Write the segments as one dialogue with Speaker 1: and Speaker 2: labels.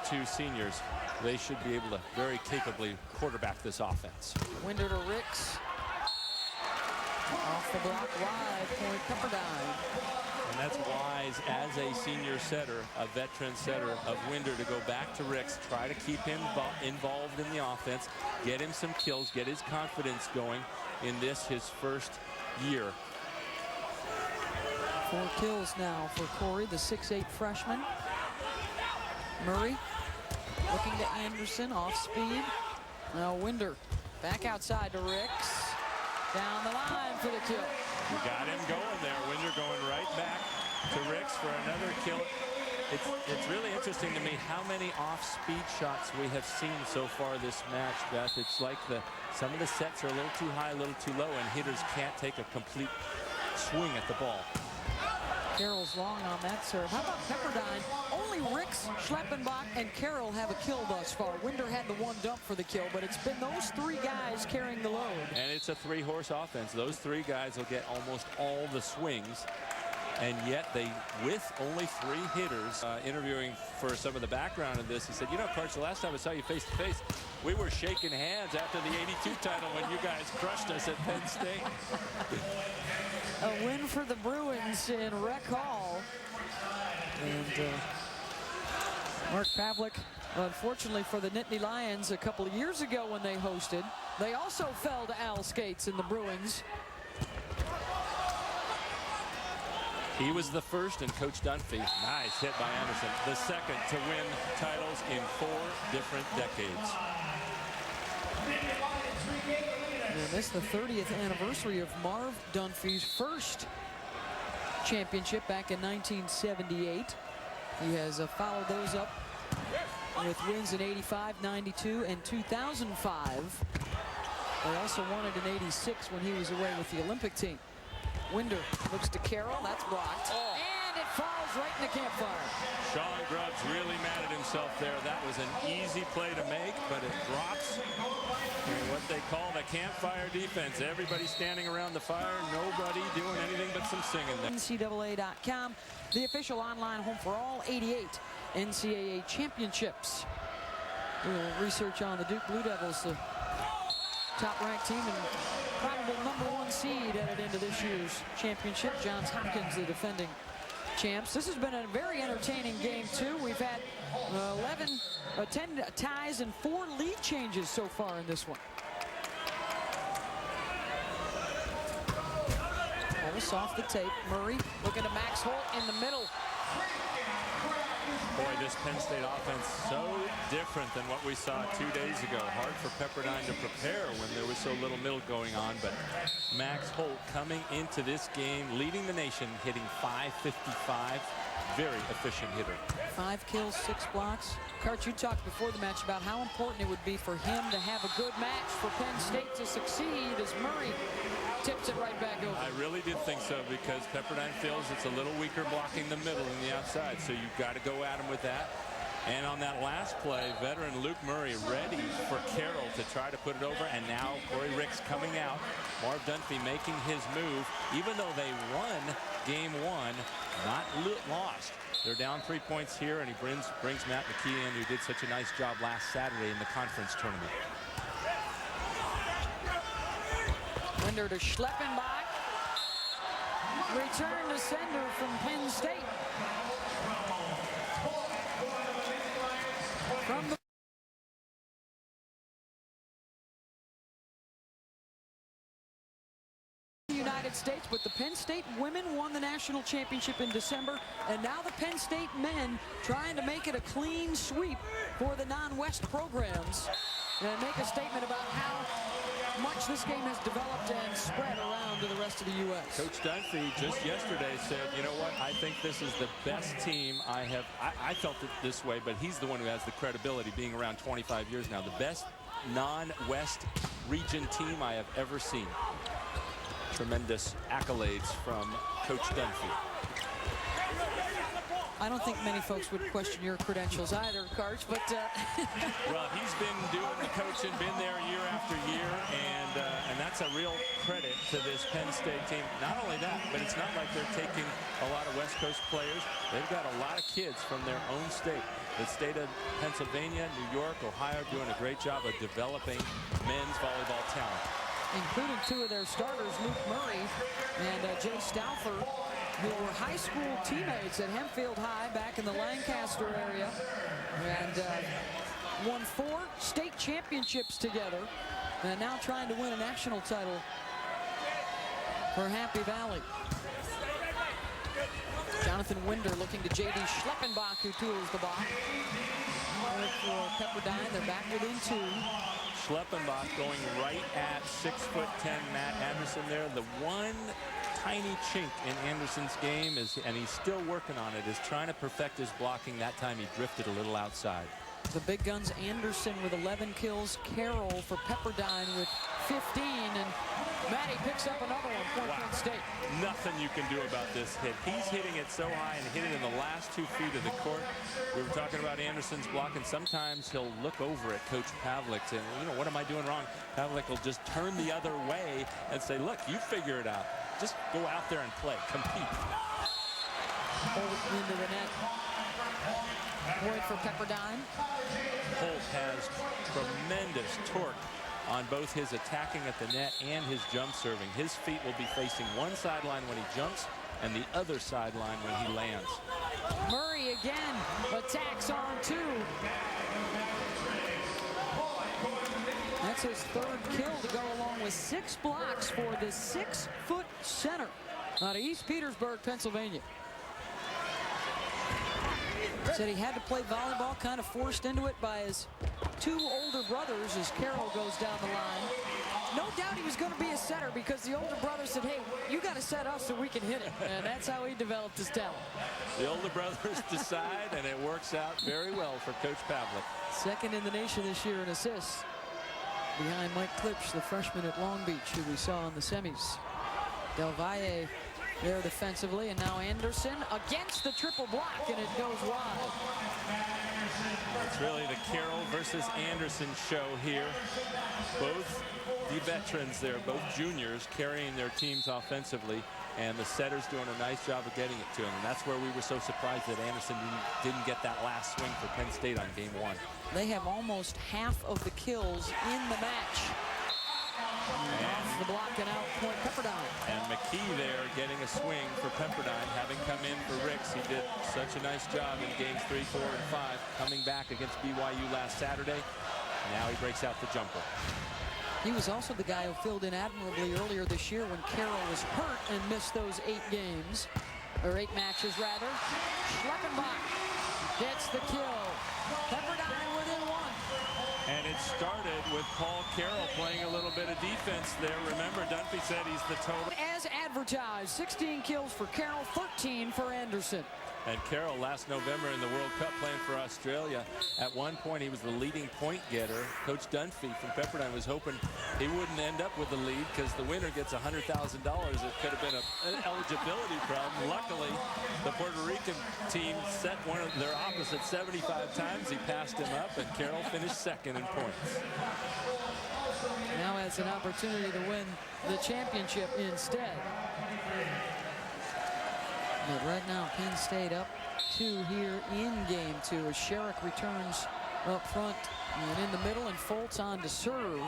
Speaker 1: two seniors, they should be able to very capably quarterback this offense.
Speaker 2: Winder to Ricks. Off the block, wide, point Pepperdine.
Speaker 1: And that's wise as a senior setter, a veteran setter of Winder, to go back to Ricks, try to keep him involved in the offense, get him some kills, get his confidence going in this, his first year.
Speaker 2: 4 kills now for Corey, the 6'8" freshman. Murray looking to Anderson, off speed. Now Winder back outside to Ricks. Down the line for the kill.
Speaker 1: You got him going there. Winder going right back to Ricks for another kill. It's really interesting to me how many off-speed shots we have seen so far this match, Beth. It's like some of the sets are a little too high, a little too low, and hitters can't take a complete swing at the ball.
Speaker 2: Carroll's long on that serve. How about Pepperdine? Only Ricks, Schleppenbach, and Carroll have a kill thus far. Winder had the one dump for the kill, but it's been those 3 guys carrying the load. And
Speaker 1: it's a 3-horse offense. Those 3 guys will get almost all the swings. And yet they, with only 3 hitters, interviewing for some of the background of this, he said, you know, Coach, the last time I saw you face to face, we were shaking hands after the '82 title when you guys crushed us at Penn State.
Speaker 2: A win for the Bruins in Rec Hall. And Mark Pavlik, unfortunately for the Nittany Lions, a couple of years ago when they hosted, they also fell to Al Skates in the Bruins.
Speaker 1: He was the first, and Coach Dunphy, nice hit by Anderson, the second to win titles in 4 different decades.
Speaker 2: And this is the 30th anniversary of Marv Dunphy's first championship back in 1978. He has followed those up with wins in '85, '92, and 2005. They also won it in '86 when he was away with the Olympic team. Winder looks to Carroll. That's blocked. Oh. And it falls right in the campfire.
Speaker 1: Sean Grubbs really mad at himself there. That was an easy play to make, but it drops in what they call the campfire defense. Everybody standing around the fire, nobody doing anything but some singing there.
Speaker 2: NCAA.com, the official online home for all 88 NCAA championships. A little research on the Duke Blue Devils, the top-ranked team and probable #1 seed headed into this year's championship. Johns Hopkins, the defending champs. This has been a very entertaining game, too. We've had 10 ties and 4 lead changes so far in this one. Almost off the tape. Murray looking to Max Holt in the middle.
Speaker 1: Boy, this Penn State offense so different than what we saw 2 days ago. Hard for Pepperdine to prepare when there was so little middle going on, but Max Holt coming into this game, leading the nation, hitting .555. Very efficient hitter. 5 kills, 6 blocks. Kurt, you talked before the match about how important it would be for him to have a good match for Penn State to succeed as Murray tips it right back over. I really did think so, because Pepperdine feels it's a little weaker blocking the middle and the outside, so you've got to go at him with that. And on that last play, veteran Luke Murray ready for Carroll to try to put it over, and now Corey Ricks coming out. Marv Dunphy making his move, even though they won game 1, not lost. They're down 3 points here, and he brings Matt McKee in, who did such a nice job last Saturday in the conference tournament.
Speaker 2: Winder to Schleppenbach. Return to sender from Penn State. From the United States, but the Penn State women won the national championship in December, and now the Penn State men trying to make it a clean sweep for the non-West programs and make a statement about how much this game has developed and spread around to the rest of the U.S.
Speaker 1: Coach Dunphy just yesterday said, you know what, I think this is the best team I felt it this way, but he's the one who has the credibility, being around 25 years now. The best non-West region team I have ever seen. Tremendous accolades from Coach Dunphy.
Speaker 2: I don't think many folks would question your credentials either, Karch, but...
Speaker 1: Well, he's been doing the coaching, been there year after year, and that's a real credit to this Penn State team. Not only that, but it's not like they're taking a lot of West Coast players. They've got a lot of kids from their own state. The state of Pennsylvania, New York, Ohio doing a great job of developing men's volleyball talent.
Speaker 2: Including two of their starters, Luke Murray and Jay Stauffer, who were high school teammates at Hempfield High back in the Lancaster area, and won 4 state championships together, and now trying to win a national title for Happy Valley. Jonathan Winder looking to J.D. Schleppenbach, who tools the block. For Pepperdine, they're back within 2.
Speaker 1: Schleppenbach going right at 6'10" Matt Anderson there. The one tiny chink in Anderson's game is, and he's still working on it, is trying to perfect his blocking. That time he drifted a little outside.
Speaker 2: The big guns, Anderson with 11 kills, Carroll for Pepperdine with 15, and Matty picks up another one, Point Penn State.
Speaker 1: Nothing you can do about this hit. He's hitting it so high and hit it in the last 2 feet of the court. We were talking about Anderson's block, and sometimes he'll look over at Coach Pavlik and, you know, what am I doing wrong? Pavlik will just turn the other way and say, look, you figure it out. Just go out there and play, compete.
Speaker 2: Hold it into the net. Point for Pepperdine.
Speaker 1: Holt has tremendous torque on both his attacking at the net and his jump serving. His feet will be facing one sideline when he jumps and the other sideline when he lands.
Speaker 2: Murray again attacks on 2. That's his 3rd kill to go along with 6 blocks for the 6-foot center out of East Petersburg, Pennsylvania. Said he had to play volleyball, kind of forced into it by his 2 older brothers as Carroll goes down the line. No doubt he was going to be a setter because the older brother said, hey, you got to set us so we can hit it. And that's how he developed his talent.
Speaker 1: The older brothers decide, and it works out very well for Coach Pavlik. 2nd
Speaker 2: in the nation this year in assists, behind Mike Klipsch, the freshman at Long Beach, who we saw in the semis. Del Valle there defensively, and now Anderson against the triple block, and it goes wide.
Speaker 1: It's really the Carroll versus Anderson show here. Both the veterans there, both juniors, carrying their teams offensively, and the setters doing a nice job of getting it to him. And that's where we were so surprised that Anderson didn't get that last swing for Penn State on game 1.
Speaker 2: They have almost half of the kills in the match. Off the block and out, Point Pepperdine.
Speaker 1: And McKee there getting a swing for Pepperdine, having come in for Ricks. He did such a nice job in games 3, 4, and 5, coming back against BYU last Saturday. Now he breaks out the jumper.
Speaker 2: He was also the guy who filled in admirably earlier this year when Carroll was hurt and missed those 8 games, or 8 matches rather. Schleppenbach gets the kill. Pepperdine within 1.
Speaker 1: And it started with Paul Carroll playing a little bit of defense there. Remember, Dunphy said he's the total.
Speaker 2: As advertised, 16 kills for Carroll, 13 for Anderson.
Speaker 1: And Carroll last November in the World Cup playing for Australia. At one point, he was the leading point getter. Coach Dunphy from Pepperdine was hoping he wouldn't end up with the lead because the winner gets $100,000. It could have been an eligibility problem. Luckily, the Puerto Rican team set one of their opposites 75 times. He passed him up, and Carroll finished 2nd in points.
Speaker 2: Now has an opportunity to win the championship instead. But right now, Penn State up 2 here in game 2 as Sherrick returns up front and in the middle, and Foltz on to serve.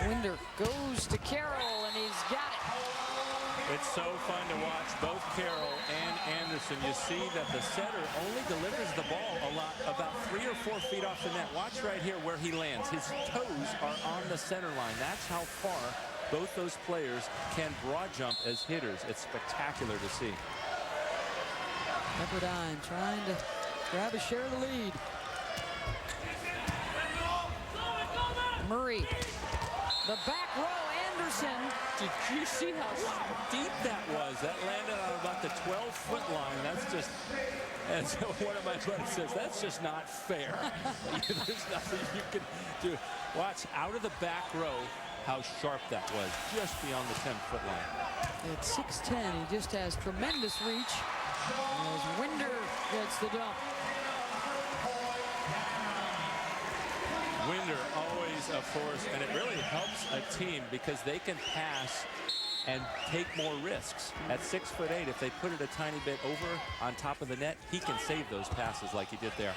Speaker 2: Winder goes to Carroll, and he's got it.
Speaker 1: It's so fun to watch both Carroll and Anderson. You see that the setter only delivers the ball a lot, about 3 or 4 feet off the net. Watch right here where he lands. His toes are on the center line. That's how far both those players can broad jump as hitters. It's spectacular to see.
Speaker 2: Pepperdine trying to grab a share of the lead. Murray, the back row, Anderson.
Speaker 1: Did you see how deep that was? That landed on about the 12-foot line. That's just, as one of my buddies says, that's just not fair. There's nothing you can do. Watch out of the back row how sharp that was, just beyond the 10-foot line.
Speaker 2: At 6'10", he just has tremendous reach as Winder gets the dump.
Speaker 1: Winder always a force, and it really helps a team because they can pass and take more risks. At 6'8", if they put it a tiny bit over on top of the net, he can save those passes like he did there.